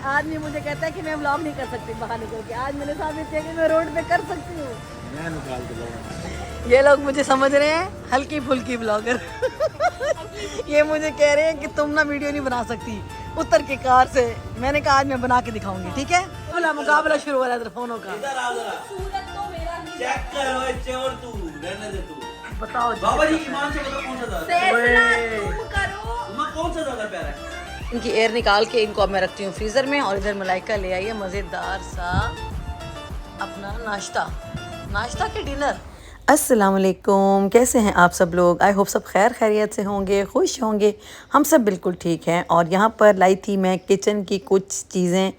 आदमी मुझे कहता है कि मैं व्लॉग नहीं कर सकती बाहर निकल के। आज मैंने साबित किया कि मैं रोड पे कर सकती हूँ। मैं निकाल के ये लोग मुझे समझ रहे हैं हल्की फुल्की ब्लॉगर। ये मुझे कह रहे हैं कि तुम ना वीडियो नहीं बना सकती उतर के कार से। मैंने कहा आज मैं बना के दिखाऊंगी, ठीक है। बोला मुकाबला शुरू हो रहा है फोनों का। चेक कर ओए चोर तू, रहने दे तू। बताओ बाबा जी ईमान से बताओ कौन सा ज्यादा कौन सा ज्यादा प्यारा है? इनकी एयर निकाल के इनको अब मैं रखती हूँ फ्रीजर में। और इधर मलाइका ले आई है मज़ेदार सा अपना नाश्ता के डिनर। अस्सलाम वालेकुम, कैसे हैं आप सब लोग। आई होप सब खैर खैरियत से होंगे, खुश होंगे। हम सब बिल्कुल ठीक हैं। और यहाँ पर लाई थी मैं किचन की कुछ चीज़ें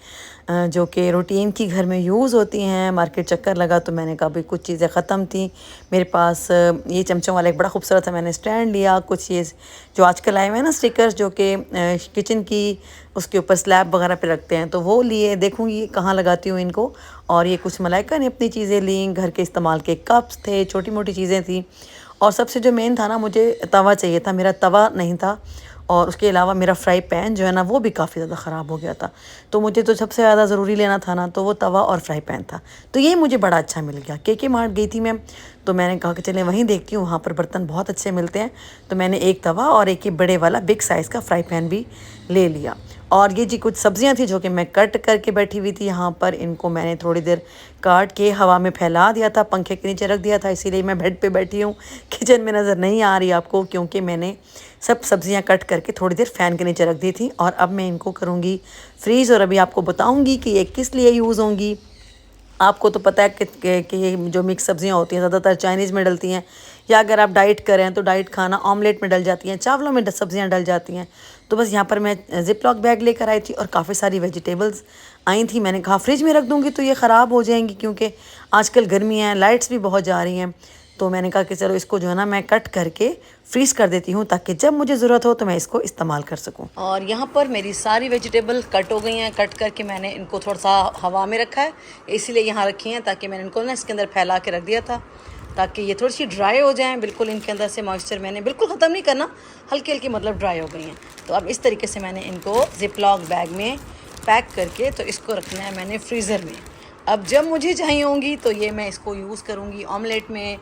जो कि रूटीन की घर में यूज़ होती हैं। मार्केट चक्कर लगा तो मैंने कहा भाई कुछ चीज़ें ख़त्म थी मेरे पास। ये चमचों वाला एक बड़ा खूबसूरत था, मैंने स्टैंड लिया। कुछ ये जो आजकल आए हुए हैं ना स्टिकर्स जो कि किचन की उसके ऊपर स्लैब वगैरह पे रखते हैं, तो वो लिए। देखूँगी कहाँ लगाती हूँ इनको। और ये कुछ मलाइका ने अपनी चीज़ें ली, घर के इस्तेमाल के कप्स थे, छोटी मोटी चीज़ें थी। और सबसे जो मेन था ना, मुझे तवा चाहिए था, मेरा तवा नहीं था। और उसके अलावा मेरा फ्राई पैन जो है ना वो भी काफ़ी ज़्यादा ख़राब हो गया था। तो मुझे तो सबसे ज़्यादा ज़रूरी लेना था ना, तो वो तवा और फ्राई पैन था। तो ये मुझे बड़ा अच्छा मिल गया। के मार्ट गई थी मैं, तो मैंने कहा कि चलें वहीं देखती हूँ, वहाँ पर बर्तन बहुत अच्छे मिलते हैं। तो मैंने एक तवा और एक ही बड़े वाला बिग साइज़ का फ्राई पैन भी ले लिया। और ये जी कुछ सब्जियां थी जो कि मैं कट करके बैठी हुई थी यहाँ पर। इनको मैंने थोड़ी देर काट के हवा में फैला दिया था, पंखे के नीचे रख दिया था। इसीलिए मैं बेड पे बैठी हूँ, किचन में नज़र नहीं आ रही आपको, क्योंकि मैंने सब सब्जियां कट करके थोड़ी देर फ़ैन के नीचे रख दी थी। और अब मैं इनको करूँगी फ्रीज़। और अभी आपको बताऊँगी कि ये किस लिए यूज़ होंगी। आपको तो पता है कि ये जो मिक्स सब्जियां होती हैं ज़्यादातर चाइनीज़ में डलती हैं, या अगर आप डाइट करें तो डाइट खाना ऑमलेट में डल जाती हैं, चावलों में सब्जियां डल जाती हैं। तो बस यहाँ पर मैं ज़िप-लॉक बैग लेकर आई थी और काफ़ी सारी वेजिटेबल्स आई थी। मैंने कहा फ्रिज में रख दूँगी तो ये ख़राब हो जाएंगी, क्योंकि आजकल गर्मी है, लाइट्स भी बहुत जा रही हैं। तो मैंने कहा कि चलो इसको जो है ना मैं कट करके फ्रीज़ कर देती हूँ, ताकि जब मुझे ज़रूरत हो तो मैं इसको इस्तेमाल कर सकूँ। और यहाँ पर मेरी सारी वेजिटेबल कट हो गई हैं। कट करके मैंने इनको थोड़ा सा हवा में रखा है, इसीलिए यहाँ रखी हैं, ताकि मैंने इनको ना इसके अंदर फैला के रख दिया था, ताकि ये थोड़ी सी ड्राई हो जाएँ। बिल्कुल इनके अंदर से मॉइस्चर मैंने बिल्कुल ख़त्म नहीं करना, हल्की हल्की मतलब ड्राई हो गई हैं। तो अब इस तरीके से मैंने इनको ज़िप-लॉक बैग में पैक करके तो इसको रखना है मैंने फ्रीज़र में। अब जब मुझे चाहिए होंगी तो ये मैं इसको यूज़ करूँगी ऑमलेट में,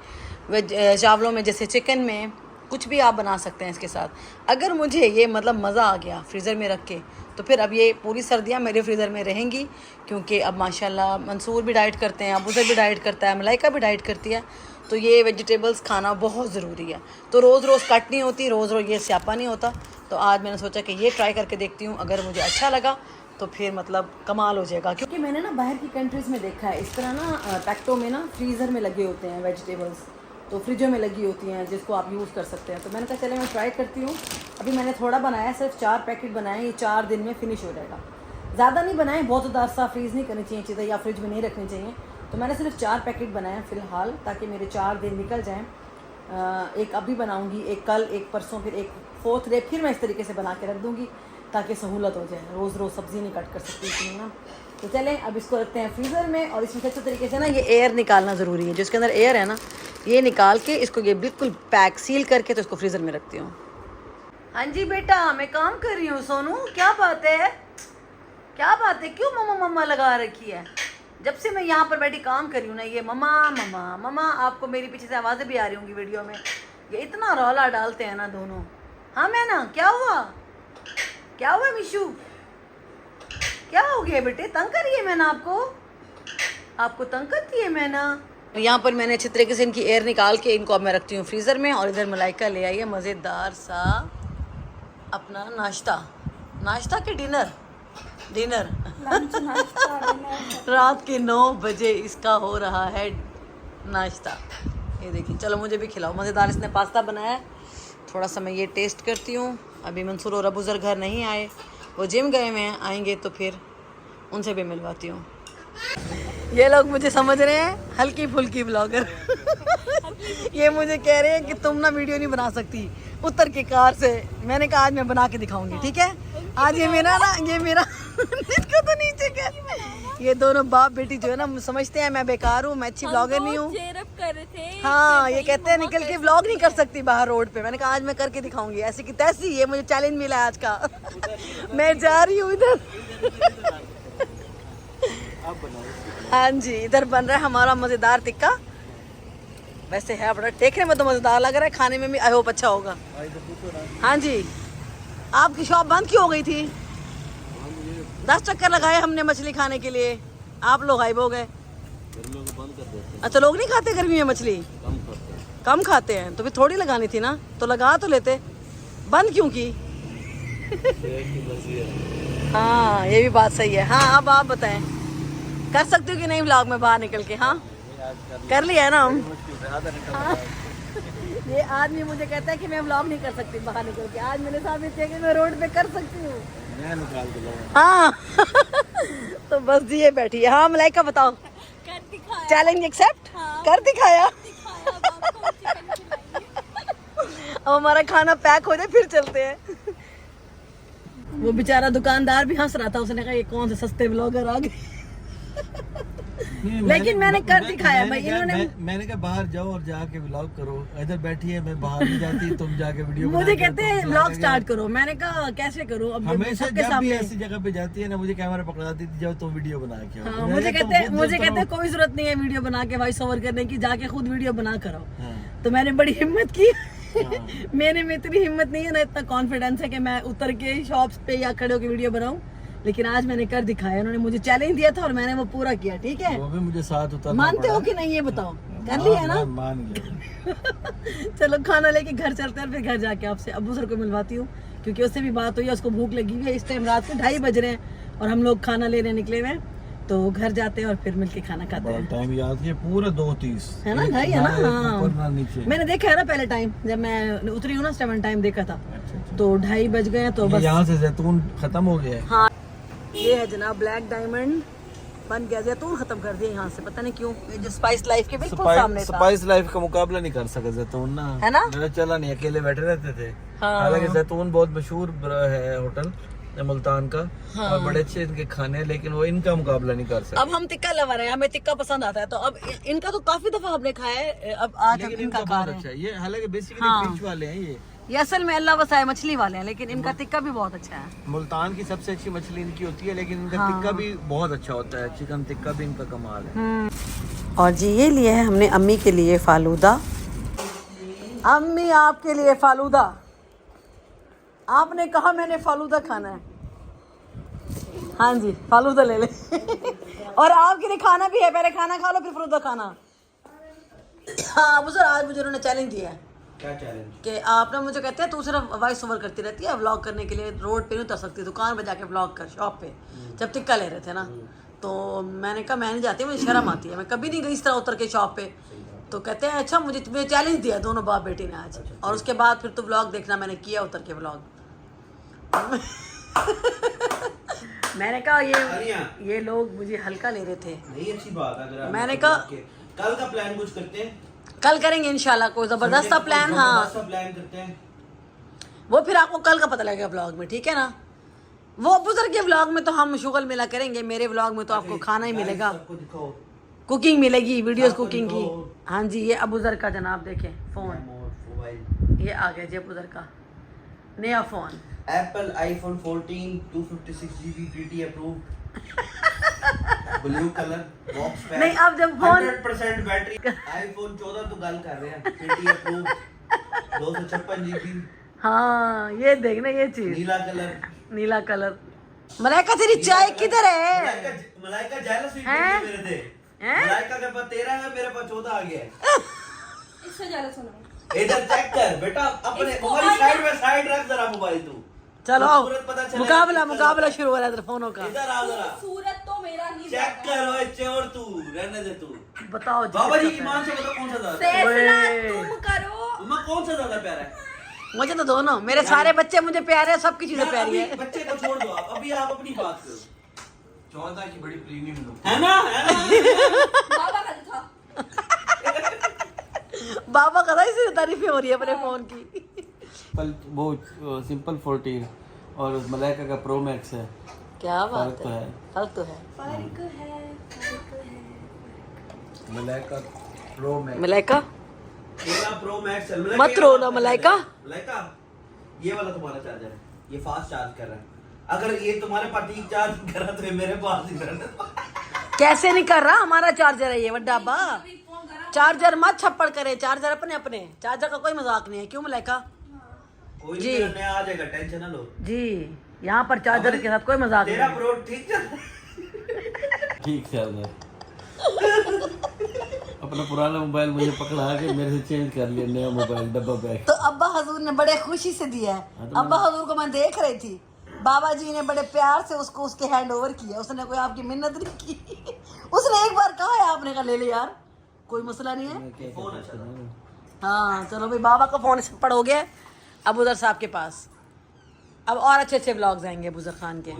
चावलों में, जैसे चिकन में, कुछ भी आप बना सकते हैं इसके साथ। अगर मुझे ये मतलब मज़ा आ गया फ्रीज़र में रख के, तो फिर अब ये पूरी सर्दियाँ मेरे फ्रीज़र में रहेंगी। क्योंकि अब माशाल्लाह मंसूर भी डाइट करते हैं, अबूज़र भी डाइट करता है, मलाइका भी डाइट करती है। तो ये वेजिटेबल्स खाना बहुत ज़रूरी है। तो रोज़ रोज़ कट नहीं होती, रोज़ रोज़ ये स्यापा नहीं होता। तो आज मैंने सोचा कि ये ट्राई करके देखती हूँ, अगर मुझे अच्छा लगा तो फिर मतलब कमाल हो जाएगा। क्योंकि मैंने ना बाहर की कंट्रीज़ में देखा है इस तरह ना पैकेटों में ना फ्रीज़र में लगे होते हैं वेजिटेबल्स, तो फ्रिजों में लगी होती हैं जिसको आप यूज़ कर सकते हैं। तो मैंने कहा चले मैं ट्राई करती हूँ। अभी मैंने थोड़ा बनाया, सिर्फ 4 पैकेट बनाए, ये 4 दिन में फ़िनिश हो जाएगा। ज़्यादा नहीं बनाए, बहुत ज़्यादा अरसा फ्रीज़ नहीं करनी चाहिए चीज़ें, या फ्रिज में नहीं रखनी चाहिए। तो मैंने सिर्फ 4 पैकेट बनाए फ़िलहाल, ताकि मेरे 4 दिन निकल जाएँ। एक अभी बनाऊँगी, एक कल, एक परसों, फिर एक 4th डे फिर मैं इस तरीके से बना के रख दूँगी, ताकि सहूलत हो जाए। रोज़ रोज़ सब्ज़ी नहीं कट कर सकती इतनी ना। तो चलें अब इसको रखते हैं फ्रीज़र में। और इसमें अच्छे तरीके से ना ये एयर निकालना ज़रूरी है, जो इसके अंदर एयर है ना, ये निकाल के इसको ये बिल्कुल पैक सील करके तो इसको फ्रीज़र में रखती हूँ। हाँ जी बेटा, मैं काम कर रही हूँ। सोनू क्या बात है, क्या बात है, क्यों मम्मा मम्मा लगा रखी है? जब से मैं यहाँ पर बैठी काम कर रही हूँ ना, ये मम्मा मम्मा मम्मा, आपको मेरी पीछे से आवाज़ें भी आ रही होंगी वीडियो में। ये इतना रौला डालते हैं ना दोनों। हाँ मैं ना, क्या हुआ, क्या हुआ मिशू, क्या हो गया बेटे, तंग करिए मैंने आपको तंग करती है मैं ना। यहाँ पर मैंने अच्छे तरीके से इनकी एयर निकाल के इनको अब मैं रखती हूँ फ्रीज़र में। और इधर मलाइका ले आई है मज़ेदार सा अपना नाश्ता के डिनर रात के 9 बजे इसका हो रहा है नाश्ता। ये देखिए, चलो मुझे भी खिलाओ। मज़ेदार इसने पास्ता बनाया है, थोड़ा सा मैं ये टेस्ट करती हूँ। अभी मंसूर और अबूज़र घर नहीं आए, वो जिम गए हुए हैं, आएंगे तो फिर उनसे भी मिलवाती हूँ। ये लोग मुझे समझ रहे हैं हल्की फुल्की ब्लॉगर। ये मुझे कह रहे हैं कि तुम ना वीडियो नहीं बना सकती उतर के कार से। मैंने कहा आज मैं बना के दिखाऊंगी, ठीक है। आज ये मेरा इसको तो नीचे कर। ये दोनों बाप बेटी जो है ना समझते हैं मैं बेकार हूँ, मैं अच्छी ब्लॉगर नहीं हूँ। हाँ, ये कहते हैं निकल के व्लॉग नहीं कर सकती बाहर रोड पे। मैंने कहा आज मैं करके दिखाऊंगी, ऐसी की तैसी। ये मुझे चैलेंज मिला आज का। मैं जा रही हूँ इधर। हाँ जी, इधर बन रहा है हमारा मज़ेदार टिक्का। वैसे है बड़ा, देखने में तो मज़ेदार लग रहा है, खाने में भी आई होप अच्छा होगा। हाँ जी, आपकी शॉप बंद क्यों हो गई थी? 10 चक्कर लगाए हमने मछली खाने के लिए, आप लोग गायब हो गए। अच्छा, लोग नहीं खाते गर्मी में मछली? कम खाते हैं, तो फिर थोड़ी लगानी थी ना, तो लगा तो लेते, बंद क्यों की? हाँ, ये भी बात सही है। हाँ, अब आप बताएं, कर सकते हो कि नहीं व्लॉग में बाहर निकल के? हाँ, कर लिया है ना हम। हाँ। ये आदमी मुझे कहता है कि मैं व्लॉग नहीं कर सकती बाहर निकल के, आज मैंने साबित किया कि मैं रोड पे कर सकती हूँ। हाँ। तो बस जी ये बैठी है। हाँ मलाइका बताओ, चैलेंज एक्सेप्ट कर दिखाया। अब हमारा खाना पैक हो जाए फिर चलते हैं। वो बेचारा दुकानदार भी हंस रहा था, उसने कहा ये कौन से सस्ते ब्लॉगर आ गए। लेकिन मैंने कर दिखाया भाई, इन्होंने मैंने कहा बाहर जाओ और जाके व्लॉग करो, इधर बैठी है, मैं बाहर नहीं जाती, तुम जाके वीडियो मुझे कहते हैं व्लॉग स्टार्ट करो, मैंने कहा कैसे करूं? अब हमेशा सबके जब भी सामने ऐसी जगह पे जाती है ना, मुझे कैमरा पकड़ाती थी, जाओ तुम वीडियो बना के आओ। हाँ, मुझे कहते हैं कोई जरूरत नहीं है वीडियो बना के वॉइस ओवर करने की, जाके खुद वीडियो बना करो। तो मैंने बड़ी हिम्मत की। मेरे में इतनी हिम्मत नहीं है ना, इतना कॉन्फिडेंस है कि मैं उतर के शॉप्स पे या खड़े होकर वीडियो बनाऊं, लेकिन आज मैंने कर दिखाया। उन्होंने मुझे चैलेंज दिया था और मैंने वो पूरा किया। ठीक है, वो भी मुझे साथ उतरना मानते हो कि नहीं ये बताओ? कर लिया है ना? मान गया। चलो खाना लेके घर चलते हैं, फिर घर जाके आपसे अबू सर को मिलवाती हूँ, क्योंकि उससे भी बात हुई है, उसको भूख लगी हुई है। इस टाइम रात के 2:30 बज रहे हैं और हम लोग खाना लेने निकले हुए हैं, तो घर जाते हैं और फिर मिलके खाना खाते हैं। टाइम याद किया, पूरा 2:30 है ना, 2:30 है ना? हाँ, ऊपर ना नीचे। मैंने देखा है ना पहले टाइम, जब मैं उतरी हूँ ना, 7 टाइम देखा था, तो 2:30 बज गए। तो बस यहाँ से जैतून खत्म हो गया है। हाँ, ये है जनाब ब्लैक डायमंड बन गया, जैतून खत्म कर दिया यहाँ से, पता नहीं क्यों। ये जो स्पाइस लाइफ के बिल्कुल सामने था। स्पाइस लाइफ का मुकाबला नहीं कर सका जैतून ना, है ना? मेरा चला नहीं, अकेले बैठे रहते थे। हाँ। हालांकि जैतून बहुत मशहूर है होटल मुल्तान का। हाँ। और बड़े अच्छे इनके खाने हैं, लेकिन वो इनका मुकाबला नहीं कर सकते। अब हम टिक्का लवर है, हमें टिक्का पसंद आता है, तो अब इनका तो काफी दफा हमने खाया है, अब आज हम इनका खा रहे हैं। अच्छा, ये हालांकि बेसिकली फिश वाले हैं ये असल में अल्लाह वसाए मछली वाले हैं, लेकिन इनका टिक्का भी बहुत अच्छा है। मुल्तान की सबसे अच्छी मछली इनकी होती है, लेकिन इनका टिक्का भी बहुत अच्छा होता है। चिकन टिक्का भी इनका कमाल है। और जी ये लिए है हमने अम्मी के लिए फालूदा। अम्मी आपके लिए फालूदा, आपने कहा मैंने फालूदा खाना है। हाँ जी, फालूदा ले ले। और आपके लिए खाना भी है, पहले खाना खा लो फिर फालूदा खाना। हाँ अबू सर, आज मुझे उन्होंने चैलेंज दिया है। क्या चैलेंज? कि आप ना मुझे कहते हैं तू सिर्फ वॉइस ओवर करती रहती है, व्लॉग करने के लिए रोड पे नहीं उतर सकती, दुकान पे जाके व्लॉग कर, शॉप पे। जब टिक्का ले रहे थे ना, तो मैंने कहा मैं नहीं जाती, मुझे शर्म आती है, मैं कभी नहीं गई इस तरह उतर के शॉप पे। तो कहते हैं अच्छा, मुझे तुम्हें चैलेंज दिया दोनों बाप बेटी ने आज, और उसके बाद फिर तू व्लॉग देखना। मैंने किया उतर के व्लॉग। मैंने कहा ये लोग मुझे हल्का ले रहे थे। नहीं, अच्छी बात है। अगर मैंने कहा कल का प्लान कुछ करते हैं, कल करेंगे इंशाल्लाह, कोई जबरदस्त सा प्लान। हाँ, प्लान करते हैं, वो फिर आपको कल का पता लगेगा व्लॉग में, ठीक है ना? वो अबू सर के व्लॉग में तो हम शुगल मिला करेंगे, मेरे व्लॉग में तो आपको खाना ही मिलेगा, कुकिंग मिलेगी, वीडियोस कुकिंग की। हाँ जी, ये अबू सर का जनाब देखें फोन, ये आ गया जी अबू सर का नया phone, Apple iPhone 14 256GB pretty approved, blue colour box pack. नहीं, अब जब फोन 100% बैटरी, आईफोन 14 तो गल कर रहे हैं, प्रीटी अप्रूव्ड, 256GB। हाँ ये देखना, ये चीज नीला कलर। मलाइका तेरी चाय किधर है? मलाइका जेलस हुई मेरे से। मलाइका के पास 13 है, मेरे पास 14 आ गया है। इससे जेलस होना। इधर चेक कर बेटा, अपने मोबाइल साइड में साइड रख जरा, मोबाइल तू। चलो मुकाबला शुरू हो रहा है फोनों का। इधर आओ जरा, सूरत तो मेरा ही चेक कर। ओए चोर, तू रहने दे तू। बताओ जी, बाबा जी ईमान से बताओ कौन सा ज्यादा? तुम करो। मम्मा कौन सा ज्यादा प्यारा है? मुझे तो दोनों, मेरे सारे बच्चे मुझे प्यारे हैं, सबकी चीजें प्यारी है। बच्चे को छोड़ दो आप, अभी आप अपनी बात करो। 14 की बड़ी प्रीमियम लुक है ना? बाबा का था। बाबा का इसी तारीफें हो रही है अपने फोन की। वो सिंपल 14 और मलाइका का प्रो मैक्स है। क्या बात है, फर्क तो है। Malaika pro max, Malaika 13 pro max चल। मत रो ना मलाइका। मलाइका, ये वाला तुम्हारा चार्जर है, ये फास्ट चार्ज कर रहा है। अगर ये तुम्हारे पास ठीक चार्ज कर रहा तो ये मेरे पास ही रहना। कैसे नहीं कर रहा, हमारा चार्जर है ये वड्डा अब्बा। चार्जर मत छप्पड़ करे, चार्जर अपने अपने, चार्जर का कोई मजाक नहीं है, क्यों मलाइका कोई जी। नहीं, नया आ जाएगा, टेंशन ना लो। जी। यहाँ पर चार्जर के साथ कोई मजाक तेरा नहीं। प्रो ठीक चल रहा है? ठीक चल रहा है। अपना पुराना मोबाइल मुझे पकड़ा के मेरे से चेंज कर लिया, नया मोबाइल डब्बा पैक। तो अब्बा हजूर ने बड़े खुशी से दिया है। अब्बा हजूर को मैं देख रही थी, बाबा जी ने बड़े प्यार से उसको उसके हैंड ओवर किया, उसने कोई आपकी मिन्नत नहीं की। उसने एक बार कहा है, आपने कहा ले ले यार, कोई मसला नहीं है। फोन अच्छा था। हाँ चलो भाई, बाबा का फोन छप्पड़ हो गया है, अब उधर साहब के पास। अब और अच्छे अच्छे व्लॉग्स आएंगे बुजर खान के।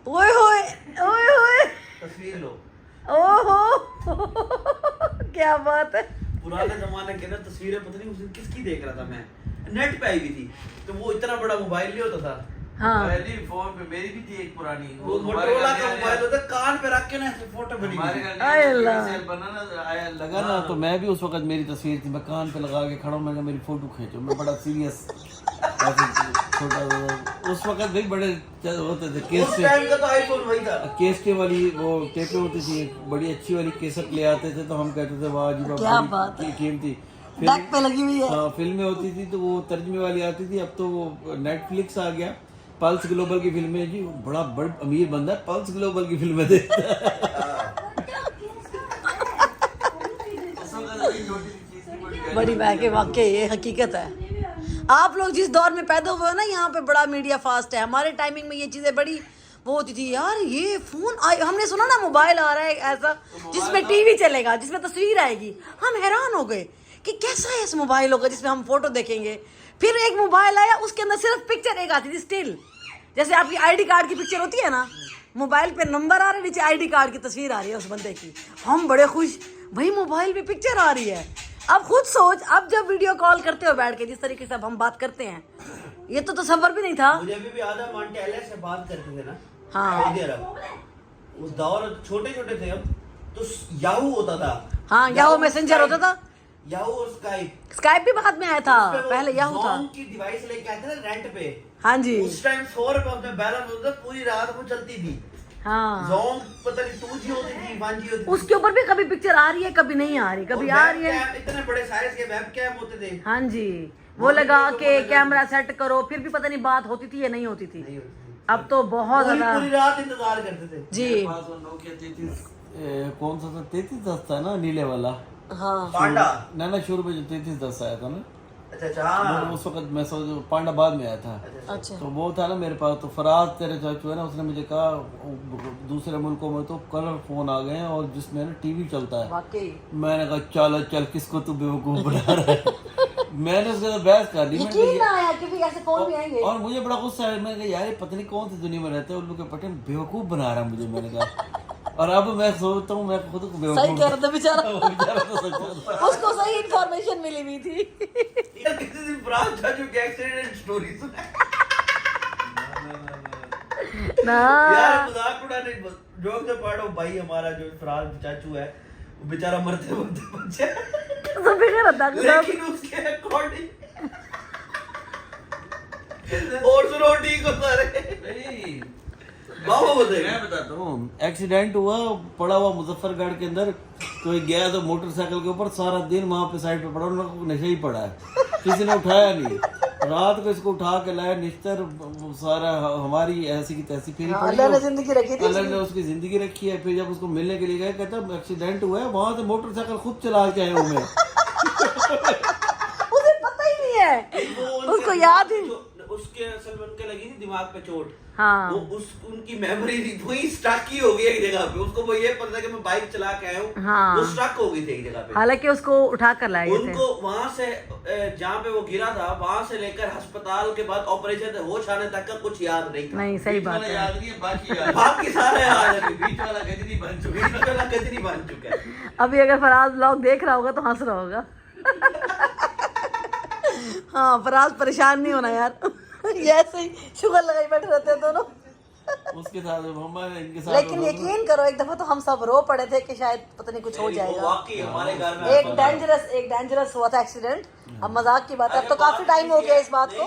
ओए होए ओए होए, तस्वीर लो। ओहो क्या बात है। पुराने जमाने के ना तस्वीरें पता नहीं उस दिन किसकी देख रहा था मैं, नेट पे आई हुई थी, तो वो इतना बड़ा मोबाइल नहीं होता था। हाँ पहली फोन पे मेरी भी थी एक पुरानी, वो मोटरोला का मोबाइल होता, कान पे रख के ना ऐसे फोटो बनी हमारे हुई थी। घर आए में अल्लाह। सेल बना ना आया लगा ना, तो मैं भी उस वक्त मेरी तस्वीर थी, मैं कान पे लगा के खड़ा हूं, मैं कहा मेरी फोटो खींचो, मैं बड़ा सीरियस छोटा उस वक्त भाई बड़े होते थे केस उस से, टाइम का तो आईफोन वही था। केसटे वाली वो टेपें होती थी, बड़ी अच्छी वाली केसट ले आते थे, तो हम कहते थे वाह जी क्या वाह, बात बड़ी कीमती। बैक पे लगी हुई है। हाँ फिल्में होती थी तो वो तर्जमे वाली आती थी, अब तो वो नेटफ्लिक्स आ गया, पल्स ग्लोबल की फिल्में जी, बड़ा अमीर बंदा है, पल्स ग्लोबल की फिल्में देखता है। बड़ी बात है, वाकई ये हकीकत है। आप लोग जिस दौर में पैदा हुए हो ना, यहाँ पे बड़ा मीडिया फास्ट है। हमारे टाइमिंग में ये चीजें बड़ी वो होती थी यार, ये फोन हमने सुना ना मोबाइल आ रहा है ऐसा जिसमें टीवी चलेगा, जिसमें तस्वीर आएगी, हम हैरान हो गए कि कैसा है इस मोबाइल होगा जिसमें हम फोटो देखेंगे। फिर एक मोबाइल आया, उसके अंदर सिर्फ पिक्चर एक आती थी स्टिल, जैसे आपकी आईडी कार्ड की पिक्चर होती है ना, मोबाइल पे नंबर आ रहा है, नीचे आईडी कार्ड की तस्वीर आ रही है उस बंदे की। हम बड़े खुश, भाई मोबाइल पे पिक्चर आ रही है। अब खुद सोच, अब जब वीडियो कॉल करते हो बैठ के, जिस तरीके से अब हम बात करते हैं, ये तो तसव्वुर भी नहीं था। मुझे अभी भी याद है, मांटेले से बात करते थे ना, हाँ। सऊदी अरब, उस दौर छोटे छोटे थे हम, तो याहू होता था। हाँ याहू मैसेंजर होता था, याहू और स्काइप। स्काइप भी बाद में आया था, पहले याहू था। की डिवाइस लेके आते थे रेंट पे। हाँ जी उस टाइम 100 रुपए उसमें बैलेंस होता था, पूरी रात वो चलती थी। हाँ, जोंग पता नहीं 2G होती थी, 1G होती थी। उसके ऊपर भी कभी पिक्चर आ रही है, कभी नहीं आ रही, कभी और आ रही है। वेबकैम, इतने बड़े साइज के वेबकैम होते थे। हाँ जी, वो लगा के कैमरा सेट करो, फिर भी पता नहीं बात होती थी या नहीं होती थी। नहीं होती थी। अब तो बहुत पूरी ज्यादा पूरी रात इंतजार करते थे। जी। मेरे पास वो नोकिया 33 कौन सा था, 3310 था ना, नीले वाला। हाँ पांडा। ना शुरू में जो 3310 आया था ना, अच्छा अच्छा, हाँ। वो उस वक्त मैं सोच पांडा बाद में आया था, अच्छा तो वो था ना मेरे पास। तो फराज तेरे चाचू है ना, उसने मुझे कहा दूसरे मुल्कों में तो कलर फोन आ गए हैं और जिसमें ना टीवी चलता है। वाकई मैंने कहा चल चल, किसको तू बेवकूफ बना रहा है। मैंने उसके साथ बहस कर दी, मैंने कहा, यकीन ना आया कि भी ऐसे फोन भी आएंगे। और मुझे बड़ा गुस्सा आया, मैंने कहा यार ये पता नहीं कौन सी दुनिया में रहते हैं, उल्लू के पटेल बेवकूफ बना रहा है मुझे। मैंने कहा, और अब मैं सोचता हूँ मैं खुद को सही बेवकूफ कह रहे थे बेचारा, वो बेचारा तो सच था। उसको सही इंफॉर्मेशन मिली हुई थी। यार किसी दिन फराज चाचू की एक्सीडेंट स्टोरी सुना। ना यार मजाक उड़ाने जोक से पढ़ो भाई, हमारा जो फराज चाचू है वो बेचारा मरते मरते बचा, तो फिक्र होता है सब। लेकिन उसके अकॉर्डिंग और सुनो ठीक होता रहे। नहीं, बाबा बताइए। मैं बताता हूँ, एक्सीडेंट हुआ पड़ा हुआ मुजफ्फरगढ़ के अंदर, कोई गया तो मोटरसाइकिल के ऊपर, सारा दिन वहाँ पे साइड पे पड़ा, उनको नशा ही पड़ा है, किसी ने उठाया नहीं। रात को इसको उठा के लाया निश्तर, सारा हमारी ऐसी की तैसी फिर अल्लाह ने जिंदगी रखी थी। अल्लाह ने उसकी जिंदगी रखी है। फिर जब उसको मिलने के लिए गए, कहता एक्सीडेंट हुआ है, वहां से मोटरसाइकिल खुद चला के आए हूँ मैं। उसे पता ही नहीं है, उसको याद ही। उसके असल में उनके लगी थी दिमाग पे चोट। हाँ। वो उनकी मेमोरी वही स्टक ही हो गई एक जगह पे। उसको वो ये पता था कि मैं बाइक चला के आया हूँ। हाँ। वो स्टक हो गई थी एक जगह पे। हालांकि उसको उठा कर लाए थे। उनको वहां से जहाँ पे वो गिरा था, वहां से लेकर अस्पताल के बाद ऑपरेशन होश आने तक का कुछ याद नहीं था। नहीं सही बात है। याद नहीं है, बाकी याद बाकी सारा याद है। बीच वाला गजनी बन चुकी बीच वाला गजनी बन चुका है। अभी अगर फराज ब्लॉग देख रहा होगा तो हंस रहा होगा। हाँ फराज परेशान नहीं होना यार, ये ऐसे ही शुगर लगाई बैठे रहते हैं दोनों। उसके साथ हमारे इनके साथ लेकिन यकीन करो, एक दफा तो हम सब रो पड़े थे कि शायद पता नहीं कुछ हो वो जाएगा। वाकई हमारे घर में एक डेंजरस हुआ था एक्सीडेंट। अब मजाक की बात है, अब तो काफी टाइम हो गया इस बात को।